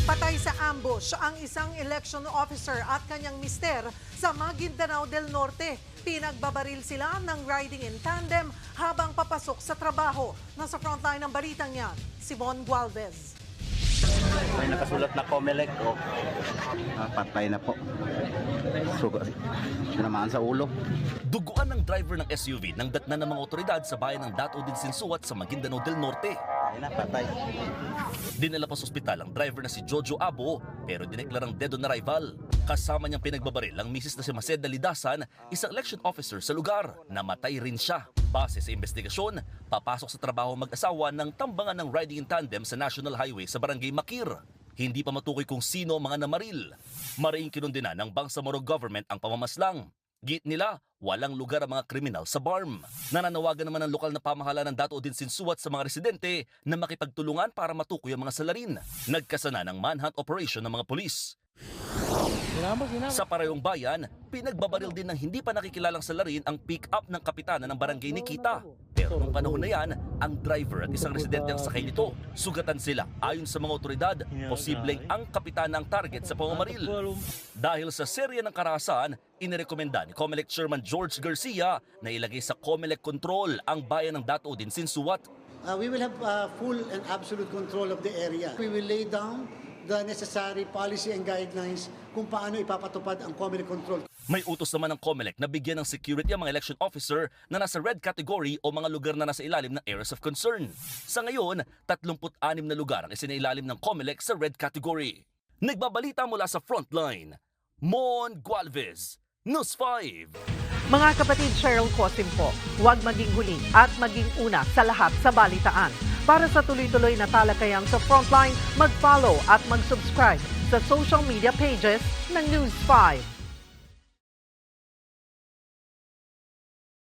Patay sa ambush ang isang election officer at kanyang mister sa Maguindanao del Norte. Pinagbabaril sila ng riding in tandem habang papasok sa trabaho. Nasa frontline ng balitang yan, si Von Gualvez. May nakasulat na Comelec o patay na po. Suga, tinamaan sa ulo. Duguan ng driver ng SUV nang datnan ng mga otoridad sa bayan ng Dato din Sinsuat sa Maguindanao del Norte. Ay na, patay. Dinala pa sa ospital ang driver na si Jojo Abo pero dineklarang dead on arrival. Kasama niyang pinagbabaril ang misis na si Maceda Lidasan, isang election officer sa lugar. Namatay rin siya. Base sa investigasyon, papasok sa trabaho mag-asawa ng tambangan ng riding in tandem sa National Highway sa Barangay Makir. Hindi pa matukoy kung sino ang mga namaril. Maring kinundina ng Bangsamoro government ang pamamaslang. Git nila, walang lugar ang mga kriminal sa BARM. Nananawagan naman ng lokal na pamahalaan ng Dato din Sinsuat sa mga residente na makipagtulungan para matukoy ang mga salarin. Nagkasana ng manhunt operation ng mga pulis. Sa Parayong Bayan, pinagbabaril din ng hindi pa nakikilalang salarin ang pick-up ng kapitana ng barangay Nikita. Pero nung panahon na yan, ang driver at isang residente ang sakay nito. Sugatan sila. Ayon sa mga otoridad, posibleng ang kapitana ang target sa pamamaril. Dahil sa serya ng karahasan, inirekomenda ni Comelec Chairman George Garcia na ilagay sa Comelec control ang bayan ng Dato din Sinsuat. We will have full and absolute control of the area. We will lay down the necessary policy and guidelines kung paano ipapatupad ang Comelec control. May utos naman ng Comelec na bigyan ng security ang mga election officer na nasa red category o mga lugar na nasa ilalim ng areas of concern. Sa ngayon, 36 na lugar ang isinailalim ng Comelec sa red category. Nagbabalita mula sa frontline, Mon Gualvez, News 5. Mga kapatid, Cheryl Cosim po, huwag maging huli at maging una sa lahat sa balitaan. Para sa tuloy-tuloy na talakayan sa Frontline, mag-follow at mag-subscribe sa social media pages ng News 5.